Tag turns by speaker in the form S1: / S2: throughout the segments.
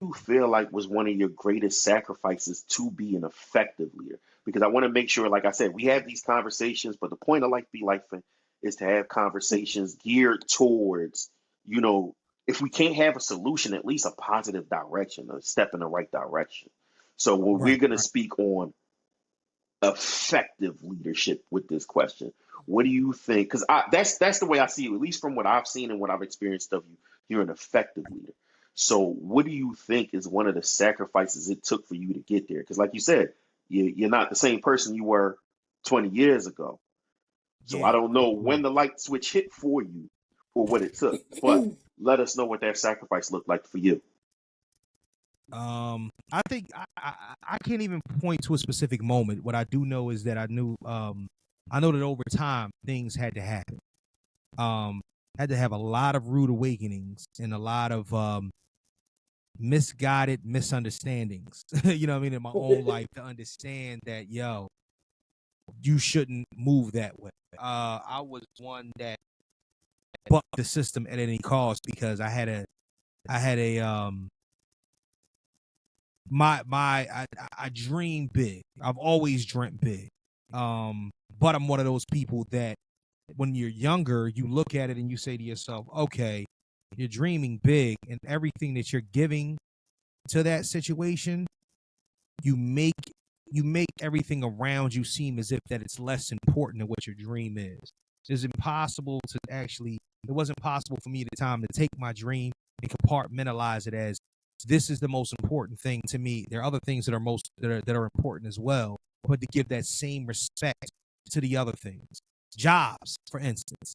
S1: you feel like was one of your greatest sacrifices to be an effective leader? Because I want to make sure, like I said, we have these conversations, but the point of Life Be Life is to have conversations geared towards, you know, if we can't have a solution, at least a positive direction, a step in the right direction. So when we're
S2: Right,
S1: going to
S2: right.
S1: speak on effective leadership with this question, what do you think? Because that's the way I see you, at least from what I've seen and what I've experienced of you. You're an effective leader. So, what do you think is one of the sacrifices it took for you to get there? Because, like you said, you're not the same person you were 20 years ago. So, I
S2: Yeah,
S1: don't know
S2: yeah.
S1: when the light switch hit for you or what it took, but let us know what that sacrifice looked like for you.
S2: I think I can't even point to a specific moment. What I do know is that I know that over time things had to happen. Um, had to have a lot of rude awakenings and a lot of misguided misunderstandings. You know what I mean, in my own life to understand that you shouldn't move that way. I was one that bucked the system at any cost because I had a I dream big. I've always dreamt big. But I'm one of those people that when you're younger, you look at it and you say to yourself, okay, you're dreaming big, and everything that you're giving to that situation, you make everything around you seem as if that it's less important than what your dream is. It's impossible to actually, it wasn't possible for me at the time to take my dream and compartmentalize it as this is the most important thing to me. There are other things that are important as well, but to give that same respect to the other things. Jobs, for instance,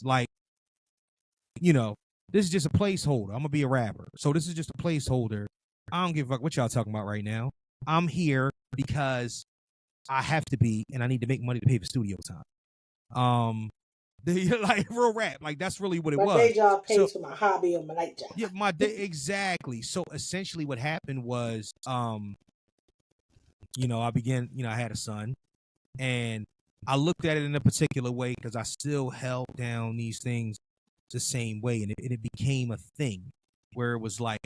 S2: like, you know, this is just a placeholder. I'm gonna be a rapper, so this is just a placeholder. I don't give a fuck what y'all talking about right now. I'm here because I have to be, and I need to make money to pay for studio time. Like real rap, like that's really what it
S3: My
S2: was.
S3: day job
S2: So
S3: pays for my hobby or my night job.
S2: yeah, my day exactly. So essentially, what happened was, I began, I had a son, and I looked at it in a particular way because I still held down these things the same way, and it became a thing where it was like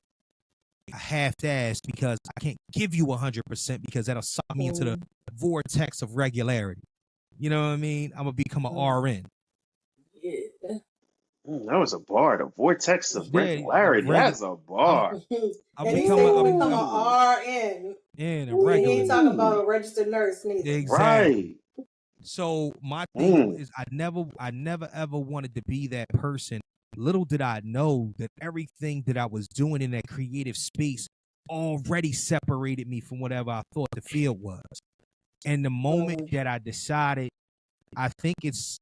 S2: a half-ass because I can't give you 100% because that'll suck me into the vortex of regularity. You know what I mean? I'm gonna become an RN.
S3: Yeah.
S1: That was a bar. The vortex of
S2: Yeah,
S1: regularity. That's a
S2: I'm
S1: bar.
S2: I'll
S3: And he
S2: become
S3: said
S2: a
S3: he'll
S2: I'm,
S3: become
S2: I'm
S1: Ooh,
S3: a RN.
S2: in a
S3: He ain't
S2: regular.
S3: talking about
S1: ooh,
S3: a registered nurse neither.
S2: Exactly.
S1: right.
S2: So my thing
S1: Mm.
S2: is I never ever wanted to be that person. Little did I know that everything that I was doing in that creative space already separated me from whatever I thought the field was. And the moment that I decided, I think it's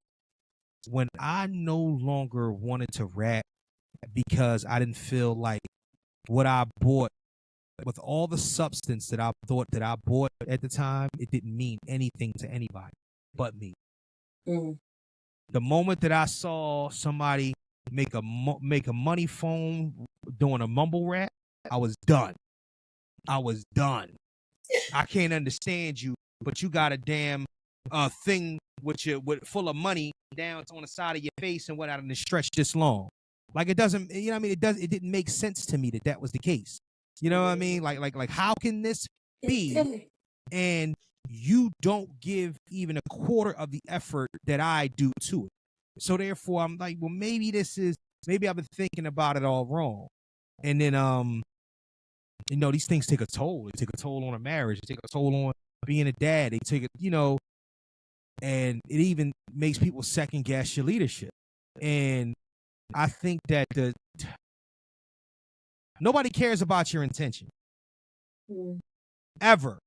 S2: when I no longer wanted to rap because I didn't feel like what I bought with all the substance that I thought that I bought at the time, it didn't mean anything to anybody but me. The moment that I saw somebody make a money phone doing a mumble rap, I was done. I was done. I can't understand you, but you got a damn thing with full of money down on the side of your face and went out and stretched this long. Like it doesn't, you know what I mean? It didn't make sense to me that was the case. You know what I mean? Like how can this be? And you don't give even a quarter of the effort that I do to it. So therefore, I'm like, well, maybe I've been thinking about it all wrong. And then, these things take a toll. They take a toll on a marriage. They take a toll on being a dad. They take it, and it even makes people second guess your leadership. And I think that nobody cares about your intention ever.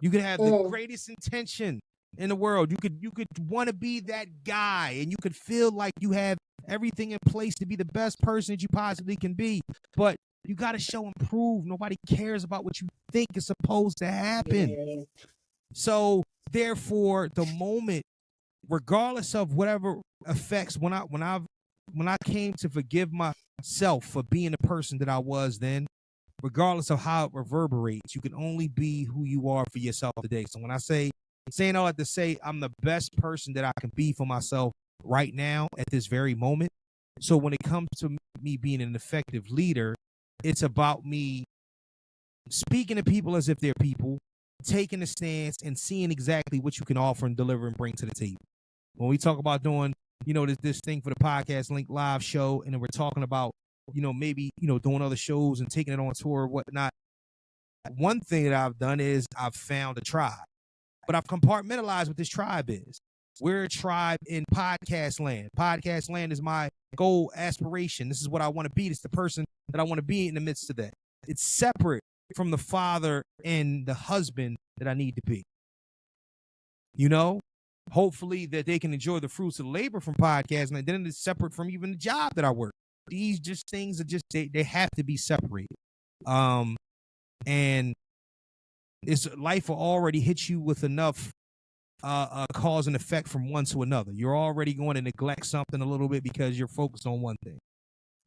S2: You can have the greatest intention in the world. You could want to be that guy, and you could feel like you have everything in place to be the best person that you possibly can be. But you got to show and prove. Nobody cares about what you think is supposed to happen.
S3: Yeah.
S2: So therefore, the moment, regardless of whatever effects, when I came to forgive myself for being the person that I was then, regardless of how it reverberates, you can only be who you are for yourself today. So when I saying all that to say, I'm the best person that I can be for myself right now at this very moment. So when it comes to me being an effective leader, It's about me speaking to people as if they're people, taking a stance and seeing exactly what you can offer and deliver and bring to the table. When we talk about doing, this thing for the podcast link live show, and then we're talking about, maybe, doing other shows and taking it on tour or whatnot. One thing that I've done is I've found a tribe, but I've compartmentalized what this tribe is. We're a tribe in podcast land. Podcast land is my goal, aspiration. This is what I want to be. It's the person that I want to be in the midst of that. It's separate from the father and the husband that I need to be. Hopefully that they can enjoy the fruits of labor from podcasting, and then it's separate from even the job that I work. These just things are just they have to be separated. And it's life will already hit you with enough cause and effect from one to another. You're already going to neglect something a little bit because you're focused on one thing.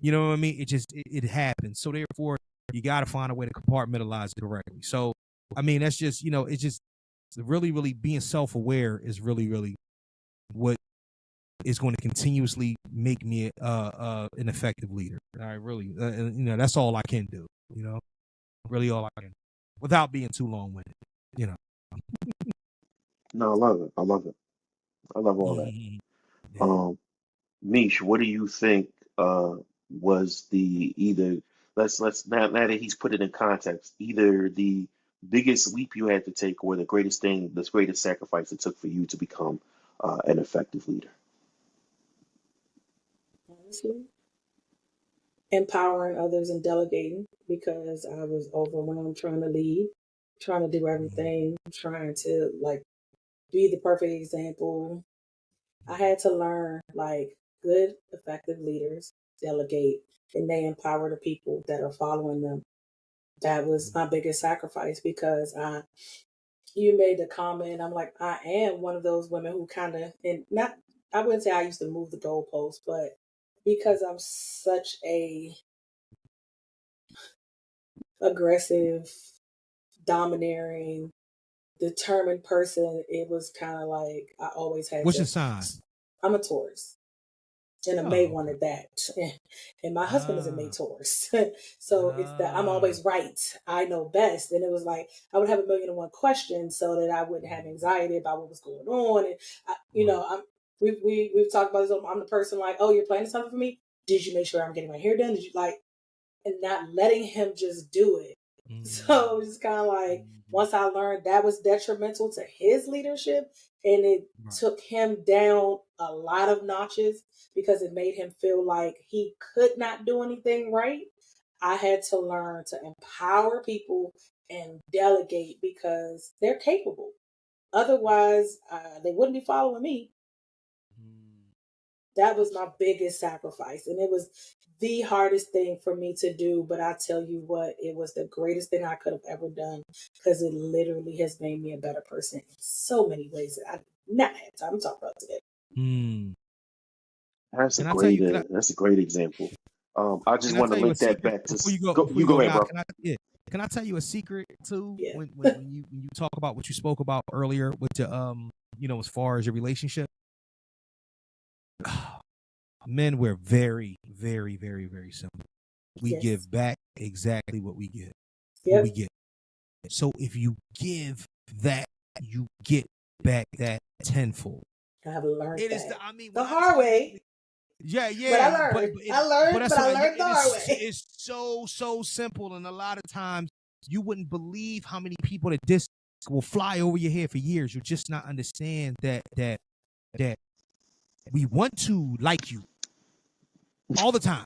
S2: You know what I mean? It happens. So therefore, you got to find a way to compartmentalize it correctly. So, I mean, that's just, it's just really, really being self-aware is really, really what is going to continuously make me an effective leader. I really, that's all I can do, really all I can, without being too long-winded,
S1: No, I love it. I love it. I love all that.
S2: Yeah.
S1: Mish, what do you think was the either let's now that he's put it in context, either the biggest leap you had to take or the greatest sacrifice it took for you to become an effective leader?
S3: Honestly, empowering others and delegating, because I was overwhelmed trying to lead, trying to do everything, trying to be the perfect example. I had to learn good, effective leaders delegate and they empower the people that are following them. That was my biggest sacrifice, because you made the comment. I'm like, I am one of those women who kind of, and not, I wouldn't say I used to move the goalposts, but because I'm such a aggressive, domineering, determined person, it was kind of like I always had
S2: What's
S3: to.
S2: your sign?
S3: I'm a Taurus. And a May wanted that. And my husband is a May Taurus. So it's that I'm always right. I know best. And it was like I would have 1,000,001 questions so that I wouldn't have anxiety about what was going on. And we've talked about this. I'm the person like, oh, you're planning something for me? Did you make sure I'm getting my hair done? Did you and not letting him just do it. So it's kind of like once I learned that was detrimental to his leadership, and it took him down a lot of notches because it made him feel like he could not do anything right. I had to learn to empower people and delegate because they're capable. Otherwise, they wouldn't be following me. That was my biggest sacrifice. And it was the hardest thing for me to do. But I tell you what, it was the greatest thing I could have ever done, because it literally has made me a better person in so many ways that I did not have time to talk about today.
S1: That's a great example. I just want to link that back to you go ahead, bro.
S2: Can I tell you a secret too?
S3: Yeah.
S2: When you talk about what you spoke about earlier with the as far as your relationship, men, we're very, very, very, very simple. We give back exactly what we give.
S3: Yep.
S2: What we get. So if you give that, you get back that tenfold.
S3: I have learned
S2: it
S3: that.
S2: Is
S3: the hard way.
S2: Yeah.
S3: But I learned. I learned the hard way.
S2: It's so simple, and a lot of times you wouldn't believe how many people that this will fly over your head for years. You'll just not understand that we want to like you all the time.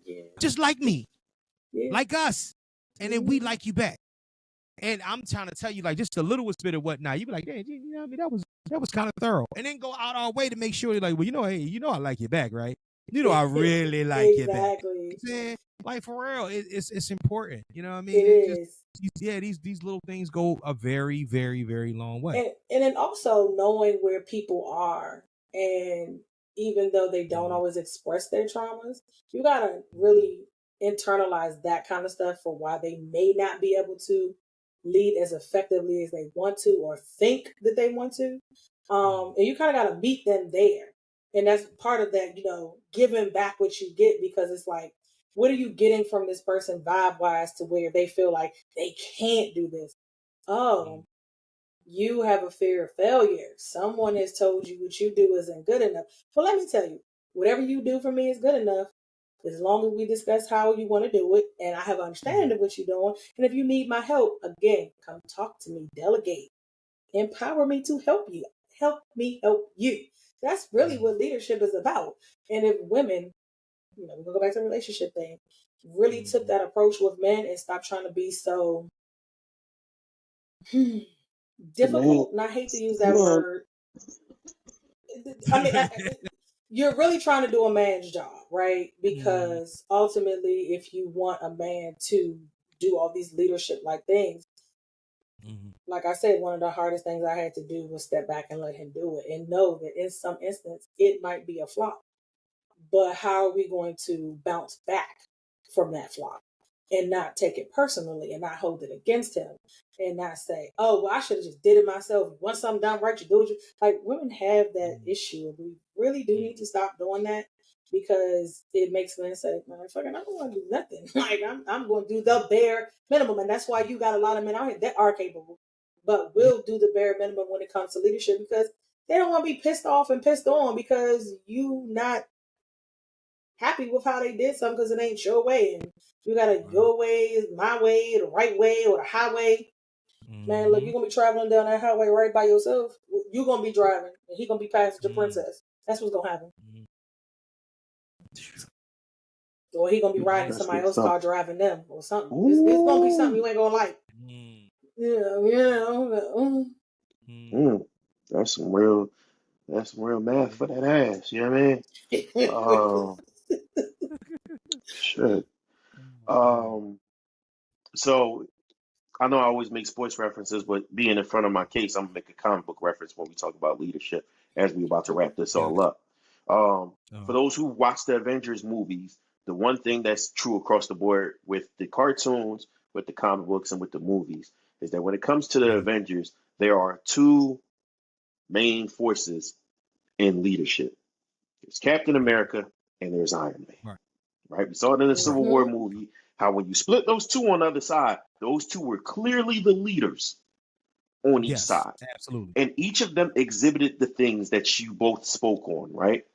S3: Yeah.
S2: Just like me. Yeah. Like us. And then we like you back. And I'm trying to tell you, just the littlest bit of whatnot. You be like, hey, you know what I mean? That was kind of thorough. And then go out our way to make sure you're like, well, hey, I like you back, right? I really like you back. Exactly. Like for real, it's important. You know what I mean?
S3: It is.
S2: These little things go a very, very, very long way.
S3: And then also knowing where people are, and even though they don't always express their traumas, you gotta really internalize that kind of stuff for why they may not be able to lead as effectively as they want to or think that they want to. And you kind of got to meet them there. And that's part of that, giving back what you get, because it's like What are you getting from this person vibe wise to where they feel like they can't do this? Oh, you have a fear of failure. Someone has told you what you do isn't good enough. Well, let me tell you, whatever you do for me is good enough. As long as we discuss how you want to do it and I have an understanding of what you're doing. And if you need my help, again, come talk to me, delegate, empower me to help you. Help me help you. That's really what leadership is about. And if women, we're going to go back to the relationship thing, really took that approach with men and stopped trying to be so difficult, and I hate to use that word. I mean, you're really trying to do a man's job, right? Because ultimately, if you want a man to do all these leadership like things, like I said, one of the hardest things I had to do was step back and let him do it and know that in some instance it might be a flop. But how are we going to bounce back from that flop and not take it personally and not hold it against him and not say, oh, well, I should have just did it myself. Once something done right, you do it. Like, women have that issue. We really do need to stop doing that because it makes men say, motherfucker, I don't want to do nothing. Like, I'm going to do the bare minimum. And that's why you got a lot of men out here that are capable, but will do the bare minimum when it comes to leadership because they don't want to be pissed off and pissed on because you not happy with how they did something because it ain't your way. And you got a your way, my way, the right way, or the highway. Man, look, you're going to be traveling down that highway right by yourself. You're going to be driving, and he's going to be passenger princess. That's what's going to happen. Or he going to be riding somebody else's car driving them or something. It's going to be something you ain't going to like.
S1: That's some real math for that ass. You know what I mean? Shit. So I know I always make sports references, but being in front of my case, I'm gonna make a comic book reference when we talk about leadership as we're about to wrap this all up. For those who watch the Avengers movies, the one thing that's true across the board with the cartoons, with the comic books, and with the movies is that when it comes to the Avengers, there are two main forces in leadership. There's Captain America and there's Iron Man. Right? We saw it in the Civil War movie, how when you split those two on the other side, those two were clearly the leaders on each side.
S2: Absolutely.
S1: And each of them exhibited the things that you both spoke on, right?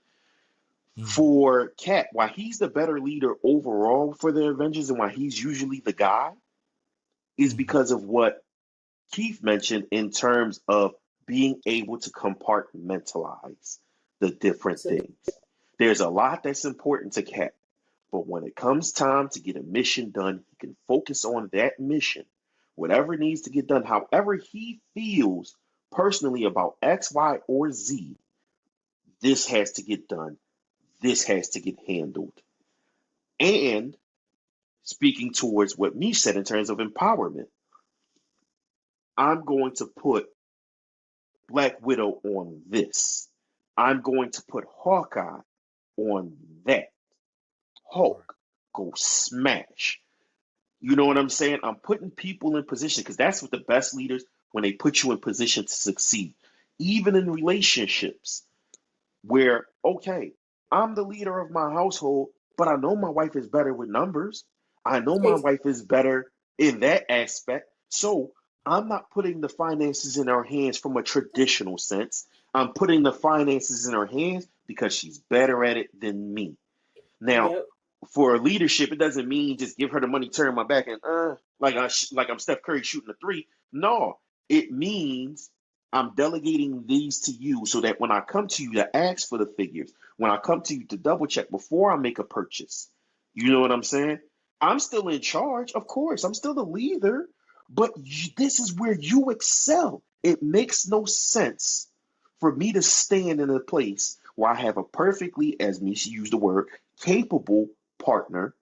S1: For Cap, why he's the better leader overall for the Avengers and why he's usually the guy is because of what Keith mentioned in terms of being able to compartmentalize the different things. There's a lot that's important to Cap. But when it comes time to get a mission done, he can focus on that mission, whatever needs to get done, however he feels personally about X, Y, or Z. This has to get done. This has to get handled. And speaking towards what Mish said in terms of empowerment, I'm going to put Black Widow on this. I'm going to put Hawkeye on that. Hulk, go smash. You know what I'm saying? I'm putting people in position because that's what the best leaders, when they put you in position to succeed, even in relationships where, okay, I'm the leader of my household, but I know my wife is better with numbers. I know my wife is better in that aspect. So I'm not putting the finances in her hands from a traditional sense. I'm putting the finances in her hands because she's better at it than me. Now, for leadership, it doesn't mean just give her the money, turn my back, and like I'm Steph Curry shooting a three. No, it means I'm delegating these to you so that when I come to you to ask for the figures, when I come to you to double check before I make a purchase, you know what I'm saying? I'm still in charge, of course. I'm still the leader, but this is where you excel. It makes no sense for me to stand in a place where I have a perfectly, as Misha used the word, capable partner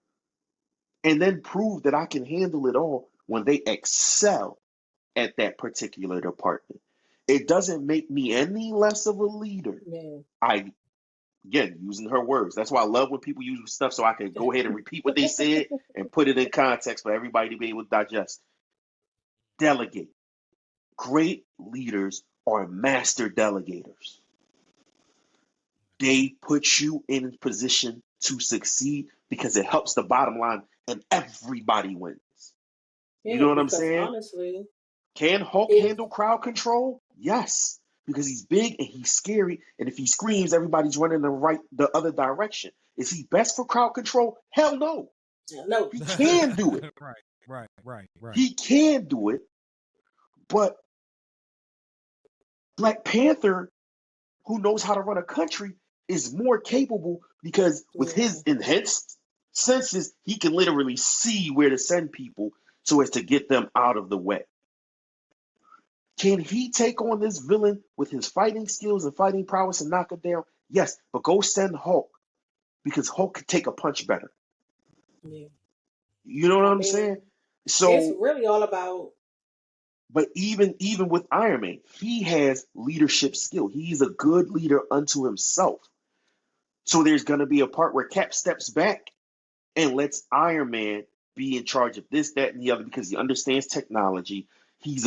S1: and then prove that I can handle it all when they excel at that particular department. It doesn't make me any less of a leader. I, again, using her words. That's why I love when people use stuff so I can go ahead and repeat what they said and put it in context for everybody to be able to digest. Delegate. Great leaders are master delegators. They put you in a position to succeed because it helps the bottom line and everybody wins. You
S3: Yeah,
S1: know what I'm
S3: because
S1: saying?
S3: honestly,
S1: Can Hulk
S3: if
S1: handle crowd control? Yes, because he's big and he's scary, and if he screams, everybody's running the other direction. Is he best for crowd control? Hell no.
S3: no,
S1: He can do it.
S2: Right.
S1: He can do it, but Black Panther, who knows how to run a country, is more capable because with
S3: yeah,
S1: his enhanced senses, he can literally see where to send people so as to get them out of the way. Can he take on this villain with his fighting skills and fighting prowess and knock it down? Yes, but go send Hulk because Hulk could take a punch better.
S3: yeah.
S1: You know what
S3: I
S1: I'm
S3: mean,
S1: saying?
S3: it's
S1: So,
S3: really all about.
S1: but even with Iron Man, he has leadership skill. He's a good leader unto himself. So there's gonna be a part where Cap steps back and lets Iron Man be in charge of this, that, and the other because he understands technology. He's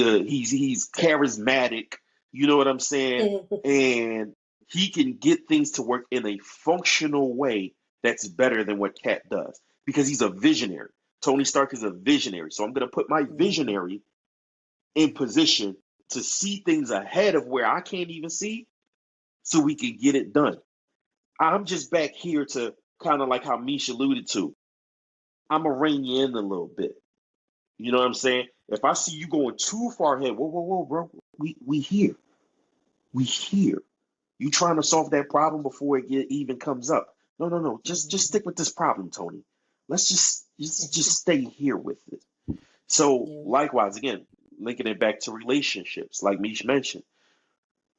S1: charismatic. You know what I'm saying? And he can get things to work in a functional way that's better than what Cap does because he's a visionary. Tony Stark is a visionary. So I'm going to put my visionary in position to see things ahead of where I can't even see so we can get it done. I'm just back here to kind of like how Misha alluded to. I'm gonna rein you in a little bit. You know what I'm saying? If I see you going too far ahead, whoa, bro. We here. We here. You trying to solve that problem before even comes up. No. Just stick with this problem, Tony. Let's just stay here with it. So
S3: Yeah.
S1: likewise, again, linking it back to relationships, like Mish mentioned,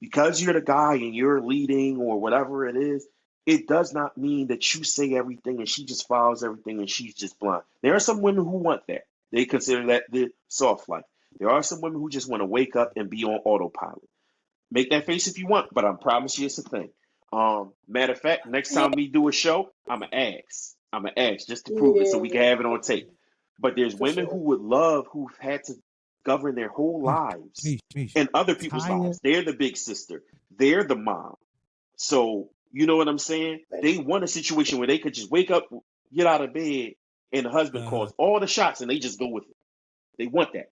S1: because you're the guy and you're leading or whatever it is, it does not mean that you say everything and she just follows everything and she's just blind. There are some women who want that. They consider that the soft life. There are some women who just want to wake up and be on autopilot. Make that face if you want, but I promise you it's a thing. Matter of fact, next time we do a show, I'm an ask. I'm an ask just to prove it so we can have it on tape. But there's
S3: For
S1: women
S3: sure.
S1: who would love who've had to govern their whole lives
S2: Mish.
S1: and other people's
S2: Taya,
S1: lives. They're the big sister. They're the mom. So you know what I'm saying? They want a situation where they could just wake up, get out of bed, and the husband calls all the shots and they just go with it. They want that.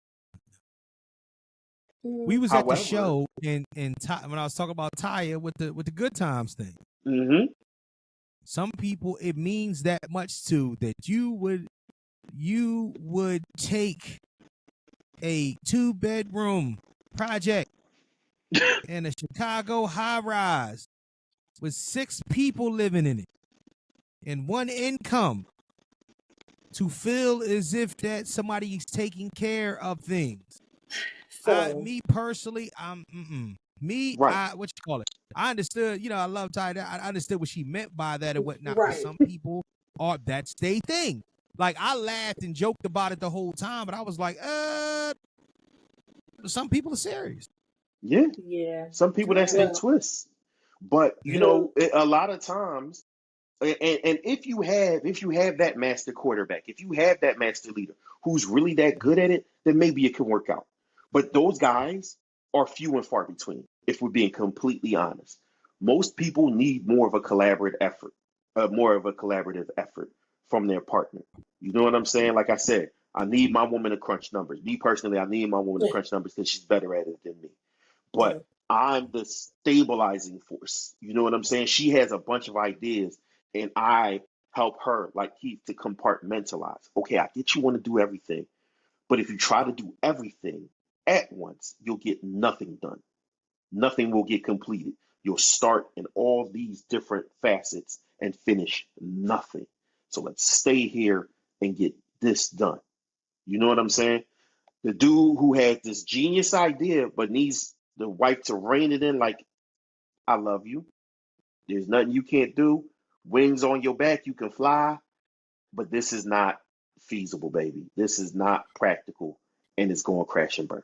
S2: we was at the
S1: However,
S2: show and when I was talking about Taya with the good times thing.
S1: mm-hmm.
S2: Some people it means that much to that you would take a 2-bedroom project in a Chicago high rise with 6 people living in it and one income to feel as if that somebody's taking care of things.
S3: So
S2: Me personally,
S1: Right.
S2: what you call it? I understood, I love Ty. I understood what she meant by that and whatnot. But
S3: right.
S2: some people that's their thing. Like I laughed and joked about it the whole time, but I was like, some people are serious.
S1: Yeah.
S3: Yeah.
S1: Some people that's their
S3: Well,
S1: twist. But
S3: so
S1: a lot of times, and if you have that master quarterback, if you have that master leader who's really that good at it, then maybe it can work out. But those guys are few and far between, if we're being completely honest. Most people need more of a collaborative effort from their partner. You know what I'm saying? Like I said, I need my woman to crunch numbers. Me personally, I need my woman to crunch numbers because she's better at it than me.
S3: yeah.
S1: But I'm the stabilizing force. You know what I'm saying? She has a bunch of ideas, and I help her, like Keith, to compartmentalize. Okay, I get you want to do everything, but if you try to do everything at once, you'll get nothing done. Nothing will get completed. You'll start in all these different facets and finish nothing. So let's stay here and get this done. You know what I'm saying? The dude who had this genius idea but needs the wife to rein it in, like, I love you. There's nothing you can't do. Wings on your back, you can fly, but this is not feasible, baby. This is not practical, and it's going to crash and burn.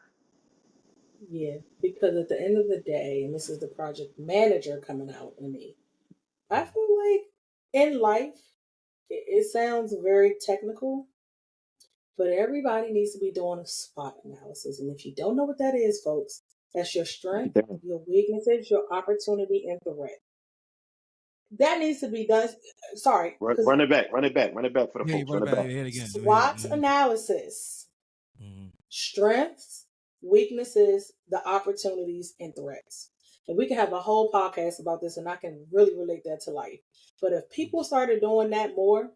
S3: Yeah. Because at the end of the day, and this is the project manager coming out in me, I feel like in life, it sounds very technical, but everybody needs to be doing a SWOT analysis. And if you don't know what that is, folks, that's your
S1: Break it
S3: strength,
S1: down.
S3: your weaknesses, your opportunity, and threat. that needs to be done. Sorry, because
S1: Run it back. Run it back. Run it back for the
S2: Yeah, you
S1: folks.
S2: run
S1: Run
S2: it
S1: it
S2: back
S1: back.
S2: ahead again.
S3: SWOT analysis, strengths, weaknesses, the opportunities, and threats. And we can have a whole podcast about this, and I can really relate that to life. But if people started doing that more,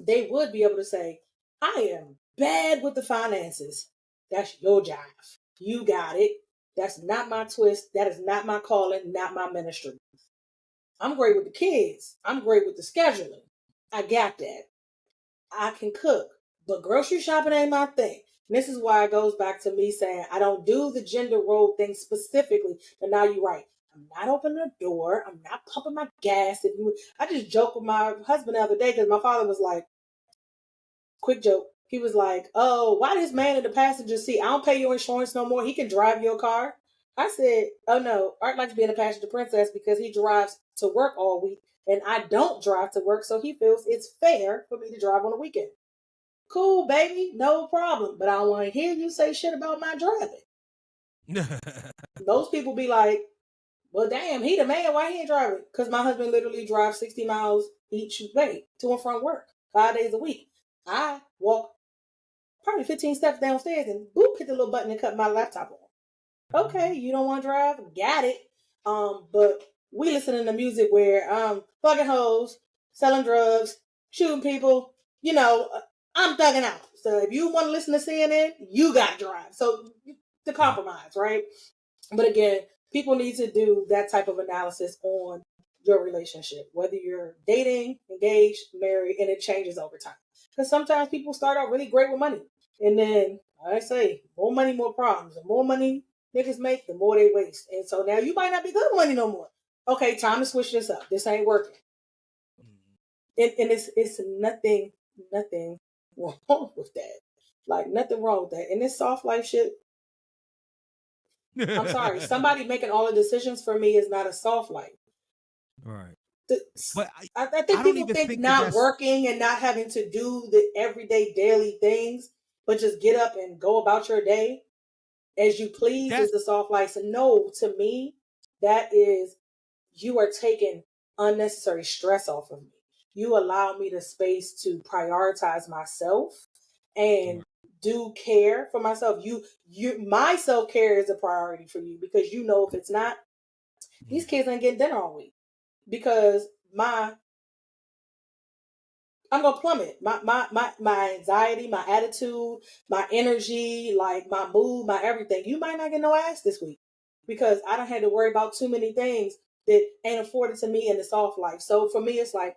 S3: they would be able to say, I am bad with the finances. That's your job. You got it. That's not my twist. That is not my calling, not my ministry. I'm great with the kids. I'm great with the scheduling. I got that. I can cook, but grocery shopping ain't my thing. And this is why it goes back to me saying I don't do the gender role thing specifically. But now you're right. I'm not opening the door. I'm not pumping my gas. I just joked with my husband the other day because my father was like, quick joke. He was like, "Oh, why this man in the passenger seat? I don't pay your insurance no more. He can drive your car." I said, "Oh no, Art likes being a passenger princess because he drives to work all week, and I don't drive to work, so he feels it's fair for me to drive on the weekend." Cool, baby, no problem. But I don't want to hear you say shit about my driving. Those people be like, "Well, damn, he the man. Why he ain't driving?" Because my husband literally drives 60 miles each way to and from work, 5 days a week. I walk probably 15 steps downstairs and boop, hit the little button and cut my laptop on. Okay, you don't want to drive? Got it. But we listening to music where fucking hoes, selling drugs, shooting people, I'm thugging out. So if you want to listen to CNN, you got to drive. So to compromise, right? But again, people need to do that type of analysis on your relationship, whether you're dating, engaged, married, and it changes over time. Because sometimes people start out really great with money. And then, like I say, more money, more problems. The more money niggas make, the more they waste. And so now you might not be good with money no more. Okay, time to switch this up. This ain't working. And it's nothing wrong with that. Like, nothing wrong with that. And this soft life shit, I'm sorry. Somebody making all the decisions for me is not a soft life.
S2: Right.
S3: But I think people think not working and not having to do the everyday daily things, but just get up and go about your day as you please is the soft life. So no, to me, that is, you are taking unnecessary stress off of me. You allow me the space to prioritize myself and do care for myself. My self-care is a priority for you because you know if it's not, these kids ain't getting dinner all week because I'm gonna plummet. My anxiety, my attitude, my energy, like my mood, my everything. You might not get no ass this week because I don't have to worry about too many things that ain't afforded to me in the soft life. So for me, it's like,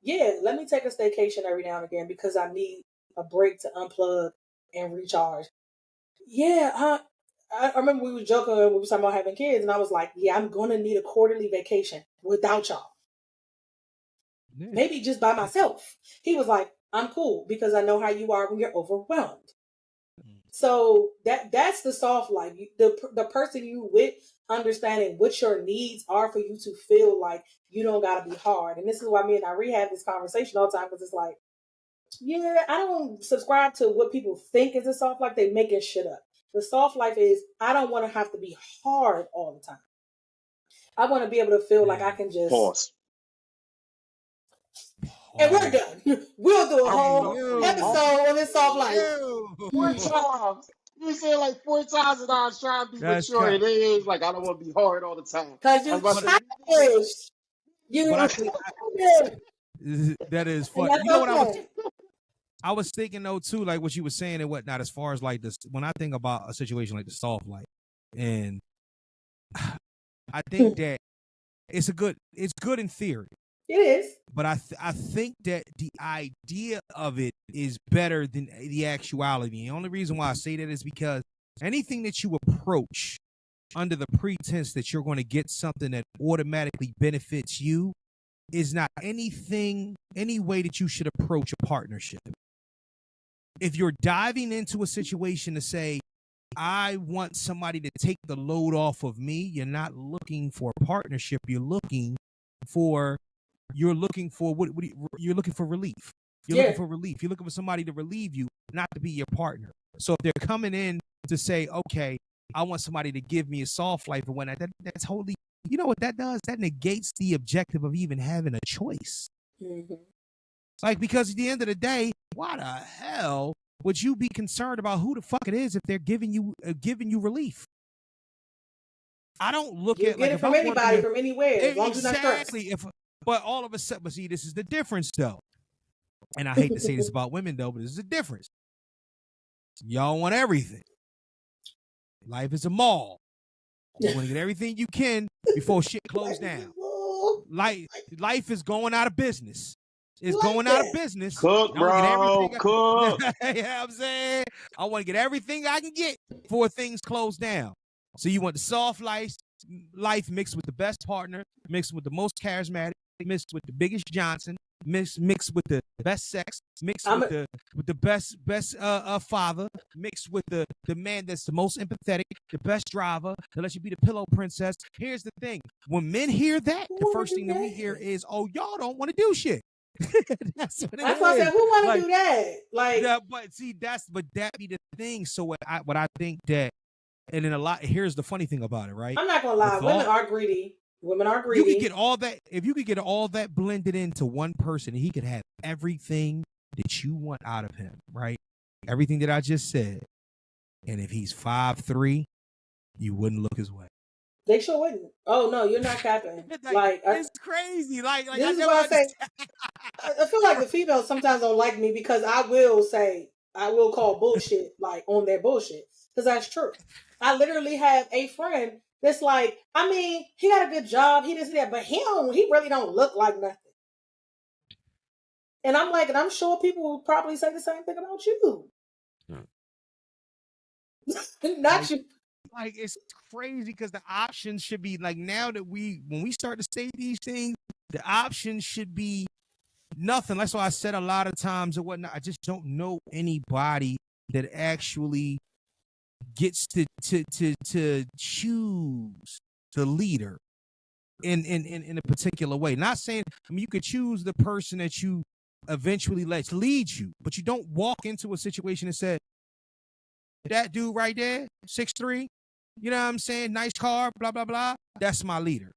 S3: yeah, let me take a staycation every now and again because I need a break to unplug and recharge. Yeah, I remember we were joking when we were talking about having kids, and I was like, yeah, I'm gonna need a quarterly vacation without y'all. Yeah. Maybe just by myself. He was like, I'm cool because I know how you are when you're overwhelmed. So that's the soft life. The person you with, understanding what your needs are for you to feel like you don't gotta be hard. And this is why me and Irene have this conversation all the time because it's like, yeah, I don't subscribe to what people think is a soft life. They making shit up. The soft life is I don't want to have to be hard all the time. I want to be able to feel like I can just pause. And we're done. We'll do a whole episode on this soft life.
S1: 4 times. You said like 4 times, and I was trying to be mature. And it is like I don't want to be hard all the time.
S3: Because you're childish.
S2: That is funny. You know what I was thinking though too, like what you were saying and whatnot. As far as like this, when I think about a situation like the soft life, and I think that it's good in theory.
S3: It is.
S2: But I think that the idea of it is better than the actuality. The only reason why I say that is because anything that you approach under the pretense that you're going to get something that automatically benefits you is not any way that you should approach a partnership. If you're diving into a situation to say, I want somebody to take the load off of me, you're not looking for a partnership. You're looking for you're looking for relief. You're looking for relief. You're looking for somebody to relieve you, not to be your partner. So if they're coming in to say, okay, I want somebody to give me a soft life and whatnot. That's wholly, you know what that does? That negates the objective of even having a choice.
S3: Mm-hmm.
S2: Like, because at the end of the day, why the hell would you be concerned about who the fuck it is if they're giving you relief? I don't look
S3: You
S2: at
S3: get
S2: like
S3: it
S2: if
S3: from
S2: I'm
S3: anybody,
S2: working
S3: from anywhere, as long as you're not stressed.
S2: exactly. But all of a sudden, but see, this is the difference though. And I hate to say this about women though, but this is the difference. Y'all want everything. Life is a mall. You want to get everything you can before shit closes down. Life is going out of business. It's going out of business.
S1: Cook, bro. Cook.
S2: Yeah, I'm saying I want to get everything I can get before things close down. So you want the soft life mixed with the best partner, mixed with the most charismatic, mixed with the biggest Johnson, mixed with the best sex, mixed with the best father, mixed with the man that's the most empathetic, the best driver, that lets you be the pillow princess. Here's the thing: when men hear that, the first thing that we hear is, "Oh, y'all don't want to do shit." That's what
S3: I said, who want to do that? Like,
S2: yeah, but see, that be the thing. So what I think that, and then here's the funny thing about it, right?
S3: I'm not gonna lie, women are greedy. Women are greedy.
S2: You could get all that if you could get all that blended into one person, he could have everything that you want out of him, right? Everything that I just said. And if he's 5'3", you wouldn't look his way.
S3: They sure wouldn't. Oh no, you're not capping.
S2: It's crazy. Like
S3: this is what I say. I feel like the females sometimes don't like me because I will call bullshit like on their bullshit because that's true. I literally have a friend that's like, I mean, he got a good job, he does that, but he really don't look like nothing. And I'm like, and I'm sure people will probably say the same thing about you. Not you.
S2: Like, it's crazy because the options should be like, now that when we start to say these things, the options should be nothing. That's why I said a lot of times or whatnot, I just don't know anybody that actually gets to choose the leader in a particular way. Not saying, I mean, you could choose the person that you eventually lets lead you, but you don't walk into a situation and say, that dude right there, 6'3", you know what I'm saying, nice car, blah blah blah, that's my leader.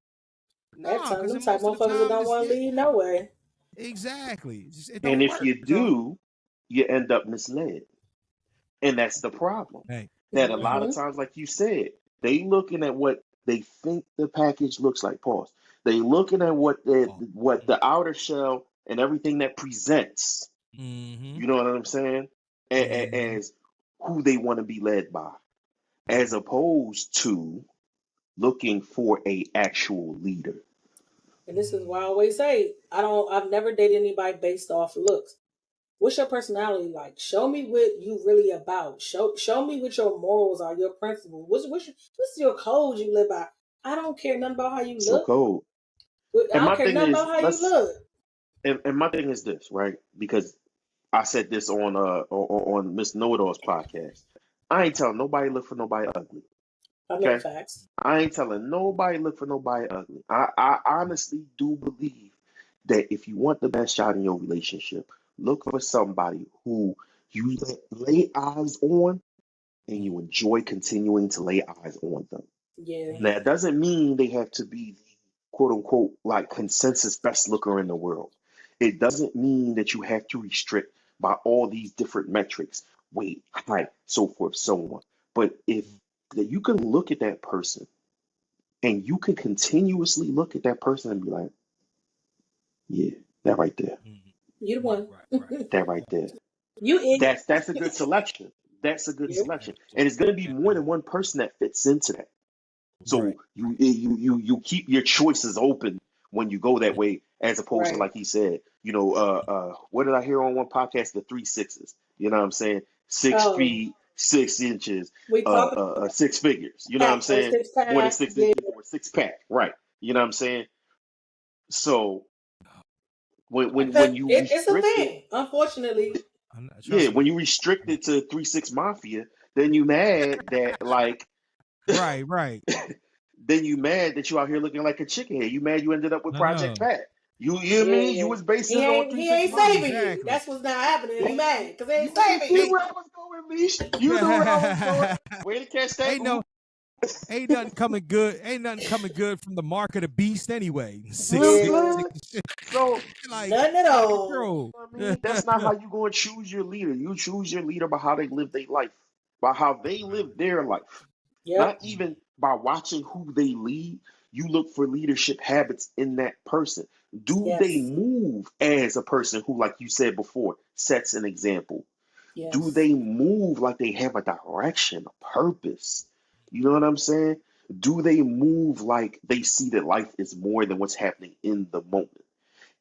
S3: No, because them type motherfuckers don't want to lead no way.
S2: Exactly.
S1: And if you do, you end up misled. And that's the problem.
S2: Hey.
S1: That a lot of times, like you said, they looking at what they think the package looks like. Pause. They looking at what the outer shell and everything that presents.
S2: Mm-hmm.
S1: You know what I'm saying? As who they want to be led by, as opposed to looking for a actual leader.
S3: And this is why I always say, I've never dated anybody based off looks. What's your personality like? Show me what you really about. Show me what your morals are, your principles. What's your code you live by? I don't care nothing about how you look.
S1: So code.
S3: I don't care nothing about how you look.
S1: And my thing is this, right? Because I said this on Miss Know-It-All's podcast. I ain't telling nobody look for nobody ugly.
S3: Okay? Facts.
S1: I ain't telling nobody look for nobody ugly. I honestly do believe that if you want the best shot in your relationship, look for somebody who you lay eyes on and you enjoy continuing to lay eyes on them.
S3: Yeah.
S1: Now, it doesn't mean they have to be the quote unquote like consensus best looker in the world. It doesn't mean that you have to restrict by all these different metrics, weight, height, so forth, so on. But if that you can look at that person and you can continuously look at that person and be like, yeah, that right there.
S3: You the one.
S2: Right.
S1: That right there. That's a good selection. That's a good selection. And it's gonna be more than one person that fits into that. So you keep your choices open when you go that way, as opposed to, like he said, what did I hear on one podcast? The 3 6s. You know what I'm saying? 6 feet, 6 inches, 6 figures. You know what I'm saying? More than 6 inches or 6 pack. Right. You know what I'm saying? So when you
S3: it's a thing, unfortunately.
S1: Yeah, when you restrict it to 3-6 Mafia, then you mad that like
S2: right.
S1: Then you mad that you out here looking like a chicken head. You mad you ended up with Project Pat. You hear me? You was basing it on 3-6
S3: He ain't saving you. That's what's not happening. He mad because they ain't saving you.
S1: You knew where I was going, Leash. You knew where I was going. Way to catch that.
S2: Ain't nothing coming good. Ain't nothing coming good from the mark of the beast anyway.
S1: You know what I'm
S3: Yeah.
S1: saying? So,
S2: Like,
S3: Nothing at all.
S2: bro.
S1: I mean, that's not how you going to choose your leader. You choose your leader by how they live their life, by how they live their life. Not
S3: Yep.
S1: even by watching who they lead. You look for leadership habits in that person. Do they
S3: Yes.
S1: move as a person who, like you said before, sets an example? Do
S3: Yes.
S1: they move like they have a direction, a purpose? You know what I'm saying? Do they move like they see that life is more than what's happening in the moment?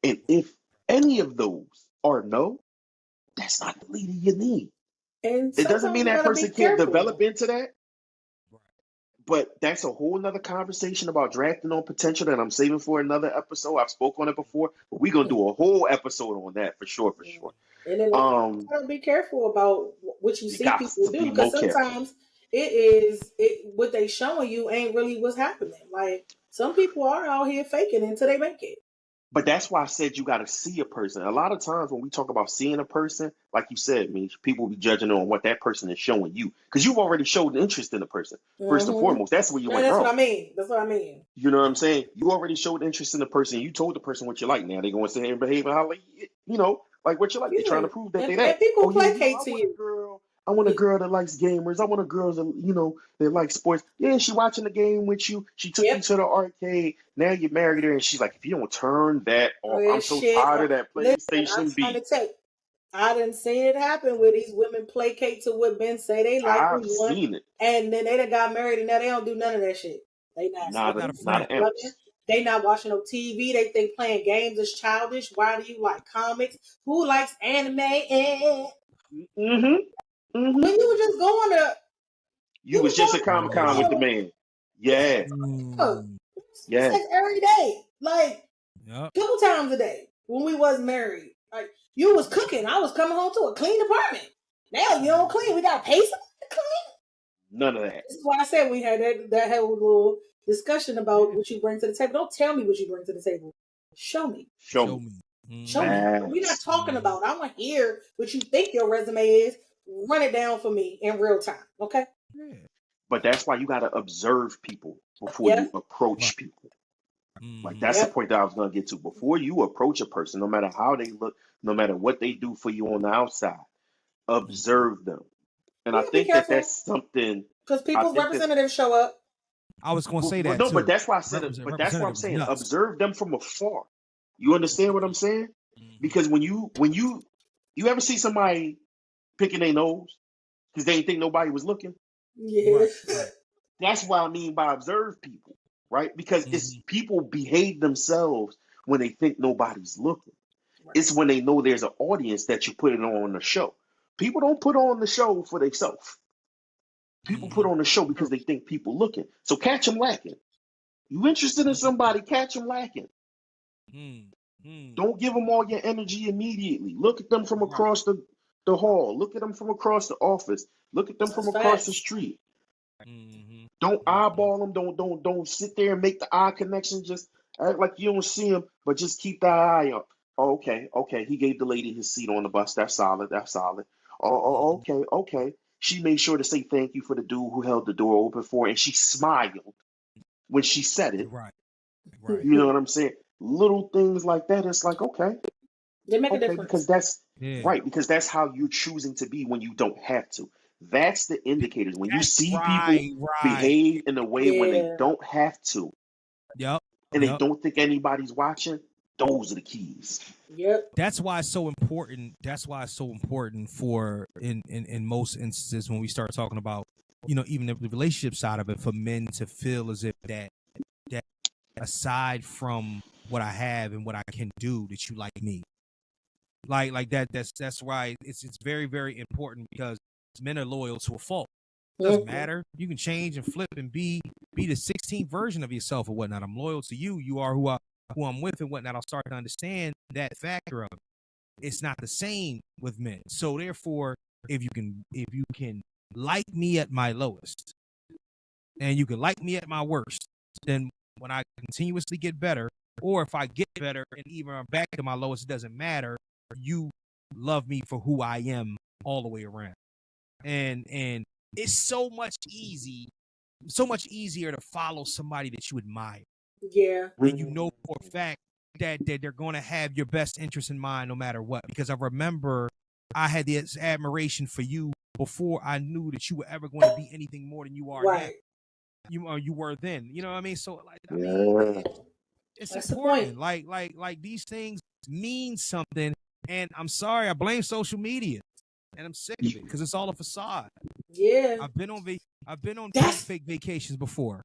S1: And if any of those are no, that's not the leader you need.
S3: And
S1: It doesn't
S3: sometimes
S1: mean
S3: you
S1: that
S3: gotta be
S1: person can't develop
S3: careful.
S1: into that, but that's a whole nother conversation about drafting on potential that I'm saving for another episode. I've spoke on it before, but we're gonna do a whole episode on that for sure, for sure.
S3: And then you gotta be careful about what you
S1: You
S3: see
S1: got
S3: people
S1: to
S3: do,
S1: be
S3: because
S1: more careful.
S3: sometimes it what they showing you ain't really what's happening. Like some people are out here faking until they make it.
S1: But that's why I said you got to see a person. A lot of times when we talk about seeing a person, like you said, Mish, people be judging on what that person is showing you because you've already showed interest in the person. First and
S3: Mm-hmm.
S1: foremost, that's where you
S3: Yeah,
S1: went
S3: that's what I
S1: wrong.
S3: mean. That's what I mean.
S1: You know what I'm saying? You already showed interest in the person. You told the person what you like. Now they're going to sit here and behave and how, like what you like. They're trying
S3: Yeah.
S1: to prove that
S3: And
S1: they that.
S3: people
S1: Oh yeah,
S3: placate
S1: I
S3: to
S1: want a
S3: you.
S1: girl. I want a girl that likes gamers. I want a girl that that likes sports. Yeah, she watching the game with you. She took you
S3: Yep.
S1: to the arcade. Now you married her, and she's like, if you don't turn that off,
S3: Oh,
S1: I'm so
S3: shit.
S1: tired of that
S3: Listen, I'm
S1: PlayStation
S3: trying to
S1: B.
S3: tell you. I didn't see it happen where these women placate to what men say they like
S1: I've
S3: and want,
S1: seen it.
S3: and then they done got married and now they don't do none of that shit. They not
S1: Not a
S2: Not a
S3: sleeping,
S1: not
S2: friend.
S1: an
S3: fucking.
S1: ounce.
S3: They not watching no TV. They think playing games is childish. Why do you like comics? Who likes anime?
S1: Mm-hmm. Mm-hmm.
S3: When you were just going to,
S1: You
S3: you
S1: was
S3: was
S1: just
S3: going
S1: at Comic Con with the
S3: to
S1: man. Yeah,
S2: Mm.
S1: yeah.
S3: sex every day, like
S2: Yep.
S3: couple times a day when we was married. Like you was cooking, I was coming home to a clean apartment. Now you don't clean. We got to pay somebody to clean.
S1: None of that.
S3: This is why I said we had that whole little discussion about
S2: Yeah.
S3: what you bring to the table. Don't tell me what you bring to the table. Show me.
S1: Show
S2: Show
S1: me.
S2: me.
S3: Show me. We're not
S1: Facts.
S3: talking about. I want to hear what you think your resume is. Run it down for me in real time. Okay.
S2: Yeah.
S1: But that's why you got to observe people before
S3: Yeah.
S1: you
S2: Right.
S1: approach people. Like
S2: Mm-hmm.
S1: that's the
S3: Yep.
S1: point that I was gonna get to. Before you approach a person, no matter how they look, no matter what they do for you on the outside,
S2: Mm-hmm.
S1: observe them. And
S3: You
S1: I
S3: gotta be
S1: think that
S3: careful
S1: that's something.
S3: because
S1: I
S3: people's
S1: think that's
S3: representatives show up.
S2: I was gonna say
S1: well,
S2: that
S1: no, but
S2: too.
S1: that's why I said it. But that's what I'm
S2: Representative is
S1: saying.
S2: nuts.
S1: Observe them from afar. You understand what I'm saying?
S2: Mm-hmm.
S1: Because when you ever see somebody picking their nose because they didn't think nobody was looking,
S3: Yeah.
S2: Right. Right.
S1: that's what I mean by observe people, right? Because it's
S2: Mm-hmm.
S1: people behave themselves when they think nobody's looking.
S3: Right.
S1: It's when they know there's an audience that you put it on the show. People don't put on the show for themselves. People
S2: Mm-hmm.
S1: put on the show because they think people looking. So catch them lacking. You interested in somebody, catch them lacking.
S2: Mm-hmm.
S1: Don't give them all your energy immediately. Look at them from
S2: Right.
S1: across the hall. Look at them from across the office. Look at them from
S3: That's
S1: across the
S3: facts.
S1: street.
S2: Mm-hmm.
S1: Don't
S2: Mm-hmm.
S1: eyeball them. Don't sit there and make the eye connection. Just act like you don't see them, but just keep that eye up. Oh, okay, okay. He gave the lady his seat on the bus. That's solid. That's solid. Oh,
S2: Mm-hmm.
S1: okay, okay. She made sure to say thank you for the dude who held the door open for her, and she smiled when she said it.
S2: Right. Right.
S1: You know what I'm saying? Little things like that. It's like okay,
S3: They make a
S1: okay,
S3: difference.
S1: because that's
S2: Yeah.
S1: right. Because that's how you're choosing to be when you don't have to. That's the indicators. When you
S2: That's
S1: see people
S2: right. Right.
S1: behave in a way when they
S3: Yeah.
S1: don't have to,
S2: Yep.
S1: and they
S2: Yep.
S1: don't think anybody's watching, those are the keys.
S3: Yep.
S2: That's why it's so important. That's why it's so important for in most instances when we start talking about, even the relationship side of it, for men to feel as if that aside from what I have and what I can do, that you like me. Like that. That's why it's very, very important, because men are loyal to a fault. Doesn't
S3: Mhm.
S2: matter. You can change and flip and be the 16th version of yourself or whatnot. I'm loyal to you. You are who I'm with and whatnot. I'll start to understand that factor of it. It's not the same with men. So therefore, if you can like me at my lowest and you can like me at my worst, then when I continuously get better, or if I get better and even I'm back to my lowest, it doesn't matter. You love me for who I am all the way around. And it's so much so much easier to follow somebody that you admire.
S3: Yeah.
S2: And you know for a fact that they're going to have your best interest in mind no matter what. Because I remember I had this admiration for you before I knew that you were ever going to be anything more than you are now. You were then. You know what I mean? So like, I mean, it's
S3: That's
S2: important.
S3: The point.
S2: Like these things mean something. And I'm sorry, I blame social media, and I'm sick of it because it's all a facade.
S3: Yeah.
S2: I've been on pump fake vacations before.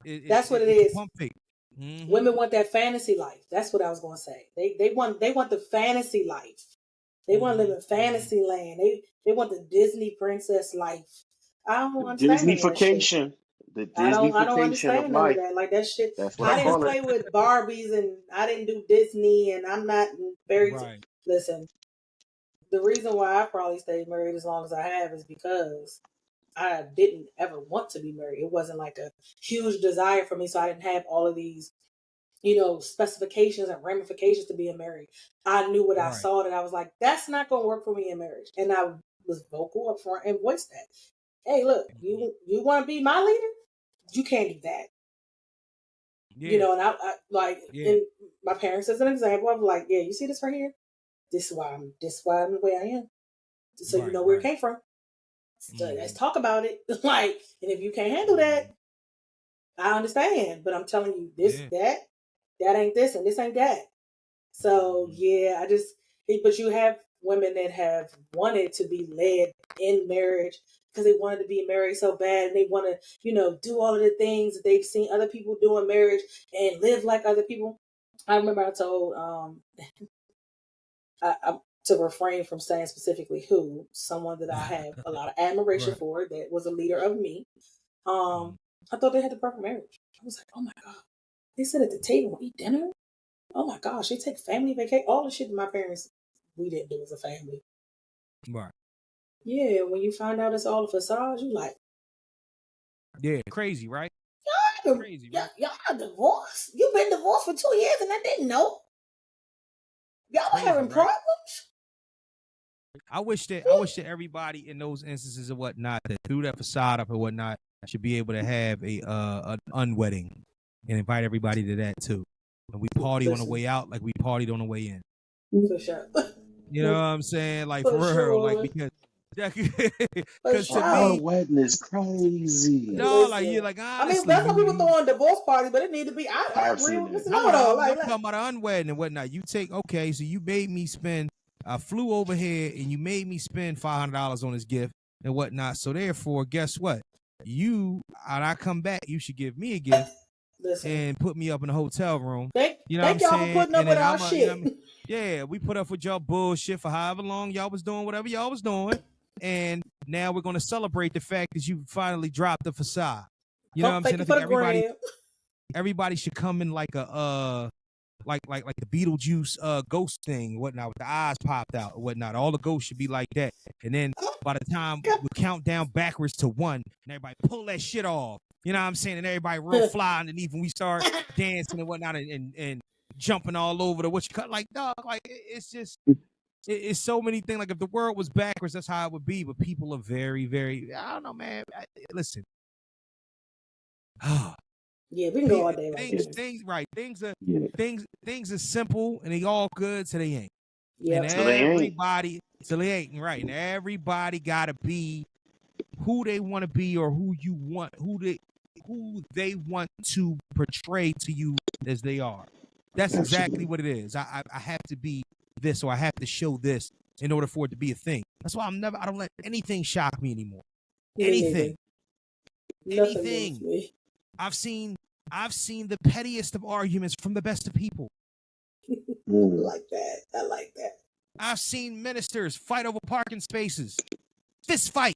S3: That's what it is.
S2: Pump fake. Mm-hmm.
S3: Women want that fantasy life. That's what I was gonna say. They want the fantasy life. They want to live in fantasy land. They want the Disney princess life. I don't understand
S1: Disneyfication. The
S3: I don't
S1: Disneyfication
S3: understand
S1: of
S3: none of
S1: life.
S3: that. Like that shit.
S1: That's what
S3: I
S1: I
S3: didn't
S1: call
S3: play
S1: it.
S3: with Barbies and I didn't do Disney and I'm not very listen. The reason why I probably stayed married as long as I have is because I didn't ever want to be married. It wasn't like a huge desire for me, so I didn't have all of these, specifications and ramifications to being married. I knew what I saw that I was like, that's not going to work for me in marriage, and I was vocal up front and voiced that. Hey, look, you want to be my leader? You can't do that.
S2: Yeah.
S3: And I like, and my parents as an example of like, yeah, you see this right here? This is why I'm the way I am. So you know where it came from. So let's talk about it. Like, and if you can't handle that, I understand. But I'm telling you, this, that ain't this, and this ain't that. So yeah, but you have women that have wanted to be led in marriage because they wanted to be married so bad, and they want to, do all of the things that they've seen other people do in marriage and live like other people. I remember I told to refrain from saying specifically who, someone that I have a lot of admiration for that was a leader of me. I thought they had the perfect marriage. I was like, oh my God. They sit at the table and eat dinner? Oh my gosh, they take family vacation. All the shit that my parents, we didn't do as a family.
S2: Right.
S3: Yeah, when you find out it's all a facade, you like.
S2: Yeah, crazy, right?
S3: Crazy, right? Y'all divorced. You've been divorced for 2 years and I didn't know. Y'all were having problems?
S2: I wish that everybody in those instances or whatnot that threw that facade up or whatnot should be able to have an unwedding and invite everybody to that too. And we party on the way out like we partied on the way in.
S3: For sure.
S2: You know what I'm saying? Like for real, like because to me,
S1: wedding is crazy.
S2: No, like you like honestly.
S3: I mean, that's how people throw on divorce parties, but it need to be. I agree with Mr. Know-It-All.
S2: I'm talking about an unwedding and whatnot. You take so you made me spend. I flew over here and you made me spend $500 on this gift and whatnot. So therefore, guess what? I come back, you should give me a gift and put me up in a hotel room.
S3: Thank y'all for putting up with our shit.
S2: You know what I mean? Yeah, we put up with y'all bullshit for however long y'all was doing whatever y'all was doing. And now we're going to celebrate the fact that you finally dropped the facade. You know what I'm saying? I think everybody should come in like a like the Beetlejuice ghost thing and whatnot with the eyes popped out or whatnot. All the ghosts should be like that. And then by the time we count down backwards to 1 and everybody pull that shit off. You know what I'm saying? And everybody real fly underneath when we start dancing and whatnot and jumping all over the what you cut like dog. Like it's just it's so many things. Like if the world was backwards, that's how it would be. But people are very, very I don't know, man. Listen.
S3: Yeah, we can go all day.
S2: Things are simple and they all good, so they ain't.
S3: Yeah,
S2: and everybody, so they ain't right. And everybody gotta be who they want to be or who they want to portray to you as they are. That's exactly what it is. I have to be this or I have to show this in order for it to be a thing. That's why I don't let anything shock me anymore. Anything. I've seen the pettiest of arguments from the best of people.
S3: I like that.
S2: I've seen ministers fight over parking spaces. Fist fight.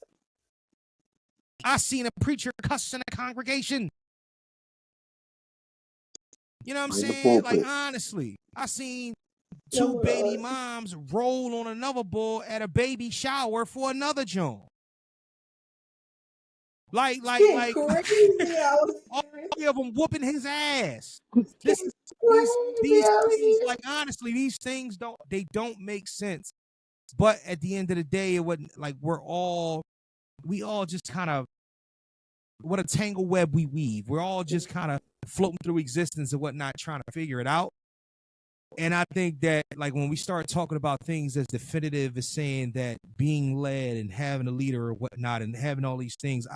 S2: I've seen a preacher cuss in a congregation. You know what I'm saying? Like, honestly, I've seen 2 baby moms roll on another bull at a baby shower for another joint. Like all 3 of them whooping his ass. These things, like honestly, these things don't make sense. But at the end of the day, it wasn't like we all just kind of what a tangle web we weave. We're all just kind of floating through existence and whatnot, trying to figure it out. And I think that, like, when we start talking about things as definitive as saying that being led and having a leader or whatnot and having all these things,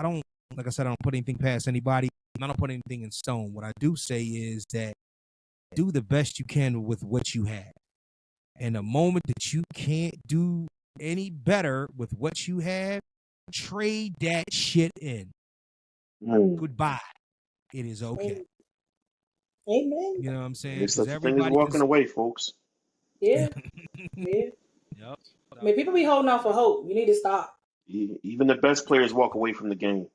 S2: like I said, I don't put anything past anybody. I don't put anything in stone. What I do say is that do the best you can with what you have. And the moment that you can't do any better with what you have, trade that shit in. Goodbye. It is okay.
S3: Amen.
S2: You know what I'm saying?
S1: There's such a thing as walking away, folks.
S3: Yeah. Yeah.
S2: Yep.
S3: I mean, people be holding out for hope. You need to stop.
S1: Even the best players walk away from the game.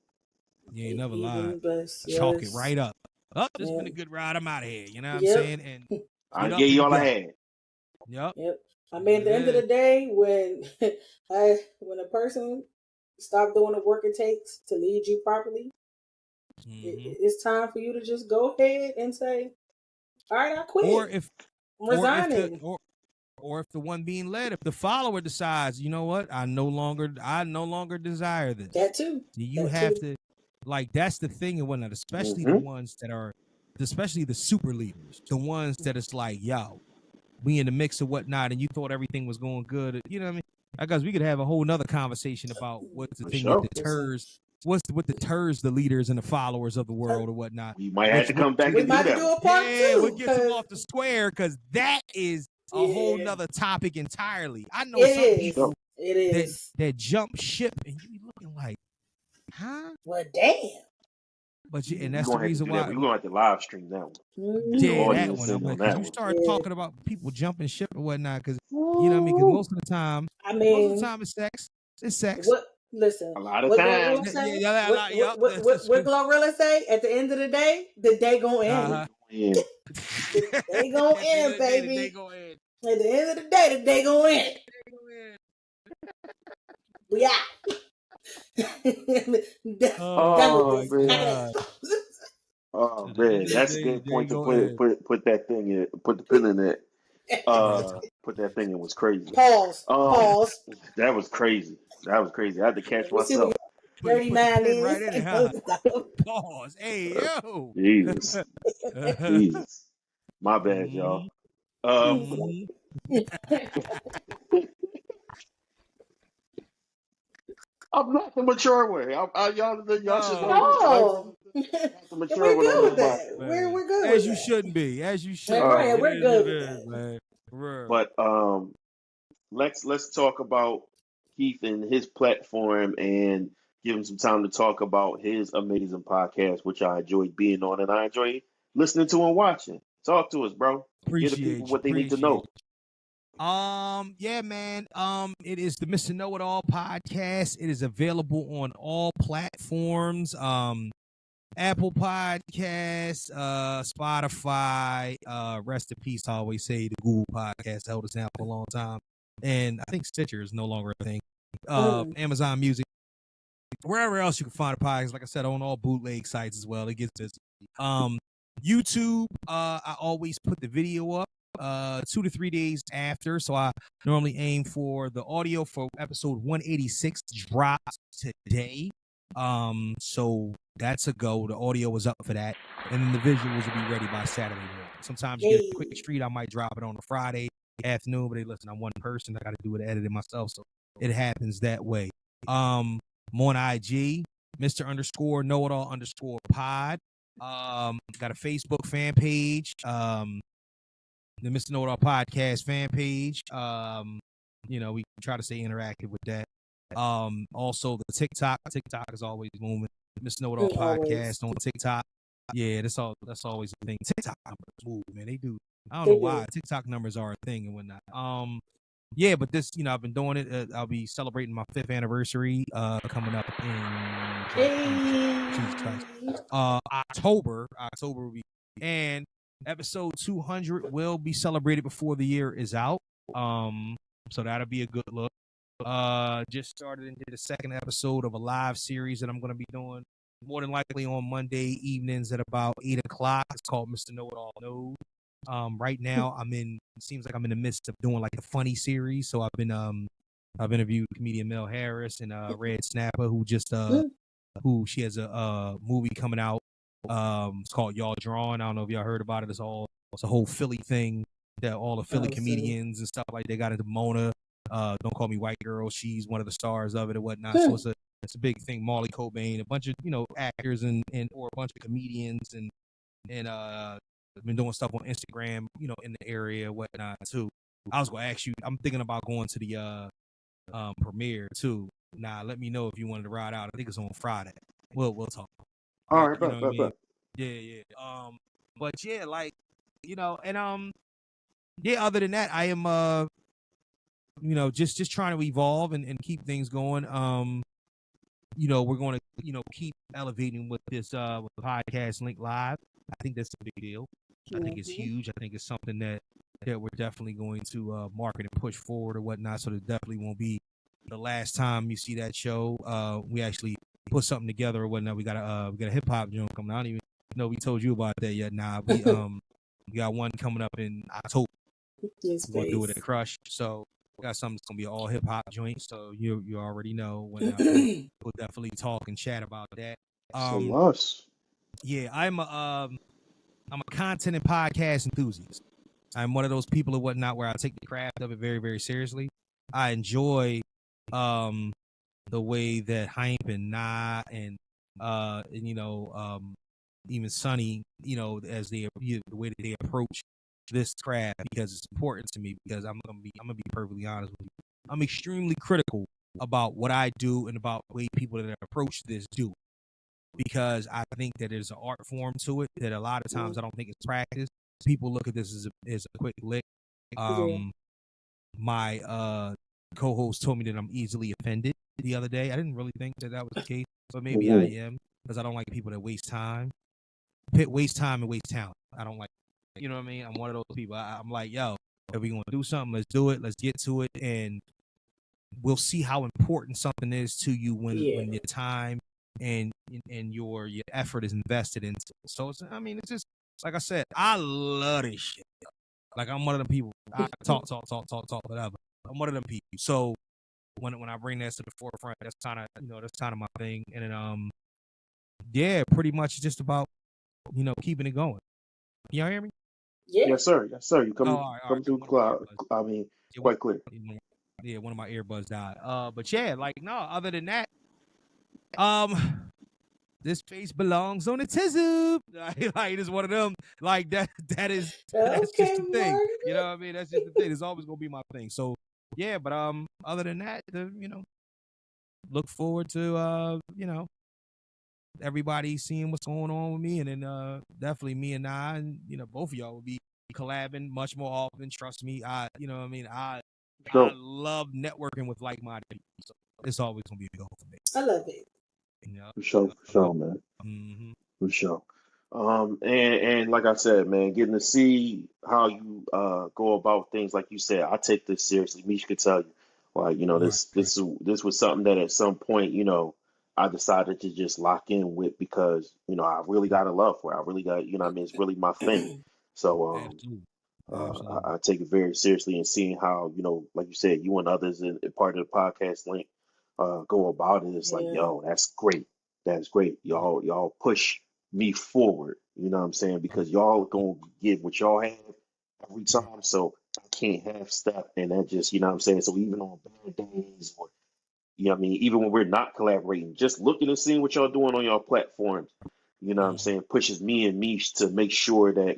S2: You ain't never lied.
S3: Yes.
S2: Chalk it right up. Oh, this has been a good ride. I'm out of here. You know what I'm saying? And
S1: I gave you all I had.
S2: Yep.
S3: I mean, at the end of the day, when when a person stop doing the work it takes to lead you properly, it's time for you to just go ahead and say, "All right, I quit."
S2: Or if
S3: I'm resigning.
S2: Or if the one being led, if the follower decides, you know what, I no longer desire this.
S3: That too.
S2: You have to, like, that's the thing and whatnot, especially the ones that are, especially the super leaders, the ones that it's like, yo, we in the mix of whatnot, and you thought everything was going good. You know what I mean? I guess we could have a whole nother conversation about what's the thing that deters, what deters the leaders and the followers of the world or whatnot.
S1: We might have to come back
S3: we
S1: and
S3: might
S1: do
S3: do a part two.
S2: We'll get them off the square because that is a whole nother topic entirely. I know people that jump ship and you be looking like, huh?
S3: Well, damn.
S2: But and that's the reason why
S1: we're gonna have to live stream that one.
S2: Yeah, that one. Because you start talking about people jumping ship and whatnot, because you know what I mean. Because most of the time, it's sex. It's sex.
S3: What? Listen,
S1: a lot of times.
S3: What Glorilla say? At the end of the day gonna end. The day gonna end, baby. At the end of the day gonna end. We out.
S1: Oh man, that's a good point to put that thing in. Put the pin in it. Put that thing in was crazy.
S3: Pause.
S1: That was crazy. I had to catch myself.
S3: Dirty man is.
S2: Right in it, huh? Pause. Hey yo.
S1: Jesus. My bad, y'all. I'm not the mature way. Y'all should know. The mature
S3: we're good with that. We're good.
S2: As you shouldn't be. As you should.
S3: Right, we're good with that.
S1: But let's talk about Keith and his platform and give him some time to talk about his amazing podcast, which I enjoyed being on and I enjoy listening to and watching. Talk to us, bro. Give the people what they need to know.
S2: Yeah, man. It is the Mr. Know It All podcast. It is available on all platforms. Apple Podcasts, Spotify, rest in peace, I always say the Google Podcast held us down for a long time. And I think Stitcher is no longer a thing. Amazon Music, wherever else you can find a podcast, like I said, on all bootleg sites as well. It gets busy. YouTube, I always put the video up 2 to 3 days after. So I normally aim for the audio for episode 186 drops today. So that's a go. The audio is up for that. And then the visuals will be ready by Saturday morning. Sometimes you get a quick treat. I might drop it on a Friday afternoon, but hey, listen, I'm one person. I got to do it, edit it myself. So it happens that way. I'm on IG, Mr._know-it-all_pod. Got a Facebook fan page. The Mr. Know It All podcast fan page. You know, we try to stay interactive with that. Also the TikTok is always moving. Mr. Know It All podcast on TikTok. Yeah, that's always a thing. TikTok numbers move, man. They do. I don't know why TikTok numbers are a thing and whatnot. Yeah, but this, you know, I've been doing it. I'll be celebrating my 5th anniversary coming up in Jesus Christ. October will be, and episode 200 will be celebrated before the year is out. So that'll be a good look. Just started into the 2nd episode of a live series that I'm going to be doing more than likely on Monday evenings at about 8:00. It's called Mr. Know It All Knows. Right now it seems like I'm in the midst of doing like the funny series. So I've interviewed comedian Mel Harris and Red Snapper, who just who she has a movie coming out. It's called Y'all Drawn. I don't know if y'all heard about it. It's a whole Philly thing that all the Philly comedians and stuff like they got into Mona. Don't Call Me White Girl. She's one of the stars of it and whatnot. So it's a big thing. Marley Cobain, a bunch of actors and or a bunch of comedians and been doing stuff on Instagram, in the area and whatnot too. I was gonna ask you. I'm thinking about going to the premiere too. Nah, let me know if you wanted to ride out. I think it's on Friday. We'll talk.
S1: All right,
S2: you know what I mean?
S1: but
S2: Yeah. But yeah, like, and yeah. Other than that, I am just trying to evolve and keep things going. We're going to keep elevating with this with podcast link live. I think that's a big deal. I think it's huge. I think it's something that we're definitely going to market and push forward or whatnot. So there definitely won't be the last time you see that show. We actually put something together or whatnot. We got a hip hop joint coming. I don't even know we told you about that yet. Nah, we got one coming up in October.
S3: Yes,
S2: we'll do it at Crush. So we got something that's gonna be all hip hop joint. So you already know when we'll definitely talk and chat about that. Yeah, I'm a content and podcast enthusiast. I'm one of those people or whatnot where I take the craft of it very, very seriously. I enjoy the way that Hype and Nah and even Sonny, as the way that they approach this craft, because it's important to me, because I'm gonna be perfectly honest with you. I'm extremely critical about what I do and about the way people that approach this do, because I think that there's an art form to it that a lot of times I don't think it's practiced. People look at this as a quick lick. My co-host told me that I'm easily offended the other day. I didn't really think that was the case, but maybe I am, because I don't like people that waste time and waste talent. I don't like, you know what I mean? I'm one of those people. I'm like, yo, if we're going to do something, let's do it. Let's get to it. And we'll see how important something is to you when your time and your effort is invested into it. So it's just, like I said, I love this shit. Like, I'm one of them people. I talk, whatever. I'm one of them people. So when I bring that to the forefront, that's kind of my thing. And then yeah, pretty much just about keeping it going. Y'all hear me?
S3: Yeah.
S1: Yes, sir. You come
S2: right.
S1: through cloud. I mean, quite clear.
S2: Yeah, one of my earbuds died. But yeah, like, no. Other than that, this face belongs on a tizzy. Like, it's one of them. Like, that's just the thing. You know what I mean? That's just the thing. It's always gonna be my thing. So yeah, but other than that, look forward to everybody seeing what's going on with me, and then definitely me and I, and both of y'all will be collabing much more often. Trust me, I love networking with like-minded people. So it's always gonna be a goal for me.
S3: I love it.
S1: For sure, man.
S2: Mm-hmm.
S1: For sure. And like I said, man, getting to see how you go about things, like you said, I take this seriously. Misha could tell you, like, this was something that at some point, I decided to just lock in with, because I really got a love for it. I really got, it's really my thing. So I take it very seriously, and seeing how, like you said, you and others in part of the podcast link go about it. It's like, yo, that's great. That's great. Y'all push me forward. You know what I'm saying? Because y'all gonna give what y'all have every time. So I can't half step, and that just, you know what I'm saying? So even on bad days, or even when we're not collaborating, just looking and seeing what y'all doing on y'all platforms, you know what I'm saying, pushes me and Mish to make sure that,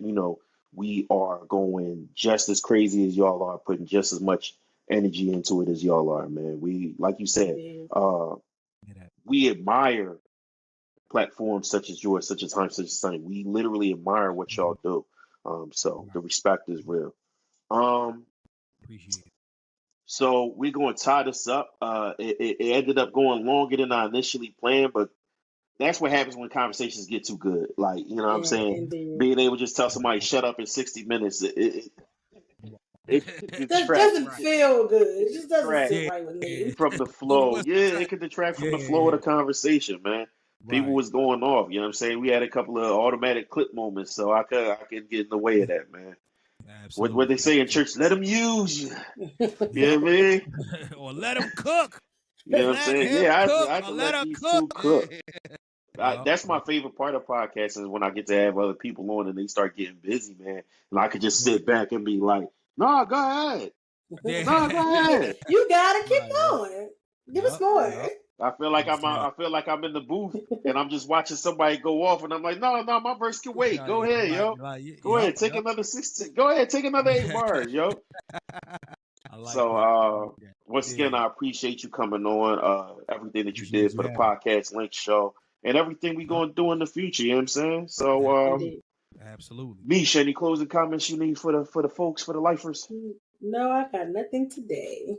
S1: we are going just as crazy as y'all are, putting just as much energy into it as y'all are, man. We, like you said, we admire platforms such as yours, such as Time, such as Sunny. We literally admire what y'all do. So the respect is real.
S2: Appreciate it.
S1: So we're going to tie this up. It ended up going longer than I initially planned, but that's what happens when conversations get too good. Like, you know what I'm saying?
S3: Indeed.
S1: Being able to just tell somebody, shut up in 60 minutes, it
S3: doesn't feel good. It just doesn't sit right with me.
S1: From the flow. It could detract from the flow of the conversation, man. People was going off, you know what I'm saying? We had a couple of automatic clip moments, so I could get in the way of that, man.
S2: Absolutely.
S1: What they say in church, let them use you. You know what I mean?
S2: Or let them cook.
S1: You know what I'm
S2: Let
S1: saying?
S2: him
S1: Yeah,
S2: cook
S1: I have
S2: or
S1: to
S2: let
S1: let
S2: her
S1: these
S2: cook.
S1: two cook.
S2: Yup.
S1: That's my favorite part of podcasting is when I get to have other people on and they start getting busy, man. And I could just sit back and be like, "No, go ahead. No, go ahead."
S3: You gotta keep
S2: Right,
S3: going. Give us
S2: yup,
S3: more.
S2: yup.
S1: I feel like
S2: Exactly.
S1: I feel like I'm in the booth and I'm just watching somebody go off, and I'm like, "No, no, my verse can wait. Go ahead, yo. Go
S2: Yup,
S1: ahead, take
S2: yup.
S1: another 16. Go ahead, take another 8 bars, yo."
S2: I like
S1: So,
S2: that. I like that.
S1: once again,
S2: Yeah.
S1: I appreciate you coming on. Everything that you
S2: Appreciate
S1: did
S2: you
S1: for the
S2: having me.
S1: podcast link show and everything we
S2: Yup.
S1: gonna do in the future. You know what I'm saying? So,
S2: Absolutely.
S3: Indeed.
S2: Absolutely.
S1: Misha, any closing comments you need for the folks, for the lifers?
S3: No, I got nothing today.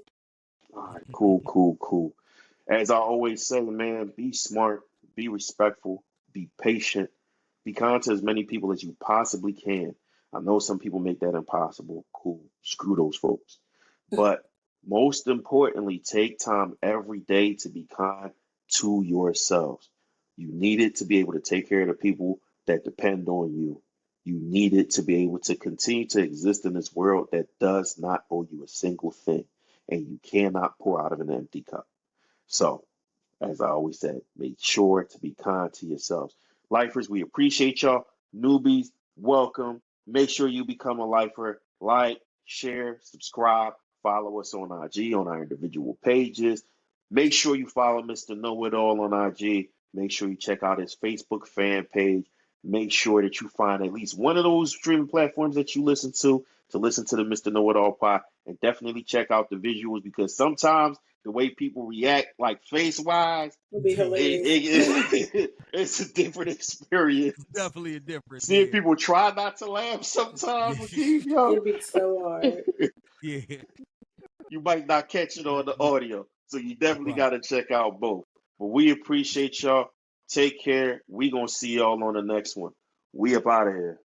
S1: All right, cool, cool, cool. As I always say, man, be smart, be respectful, be patient, be kind to as many people as you possibly can. I know some people make that impossible. Cool. Screw those folks. But most importantly, take time every day to be kind to yourselves. You need it to be able to take care of the people that depend on you. You need it to be able to continue to exist in this world that does not owe you a single thing. And you cannot pour out of an empty cup. So, as I always said, make sure to be kind to yourselves. Lifers, we appreciate y'all. Newbies, welcome. Make sure you become a lifer. Like, share, subscribe, follow us on IG, on our individual pages. Make sure you follow Mr. Know It All on IG. Make sure you check out his Facebook fan page. Make sure that you find at least one of those streaming platforms that you listen to listen to the Mr. Know It All pod. And definitely check out the visuals because sometimes the way people react, like face wise,
S3: It'll be hilarious.
S1: it's a different experience.
S2: It's definitely a difference.
S1: Seeing
S2: Yeah.
S1: people try not to laugh sometimes,
S2: Yeah.
S1: Lakeith, yo,
S3: It'll be so hard.
S2: Yeah.
S1: you might not catch it on the audio. So you definitely
S2: Right.
S1: got to check out both. But we appreciate y'all. Take care. We going to see y'all on the next one. We up out of here.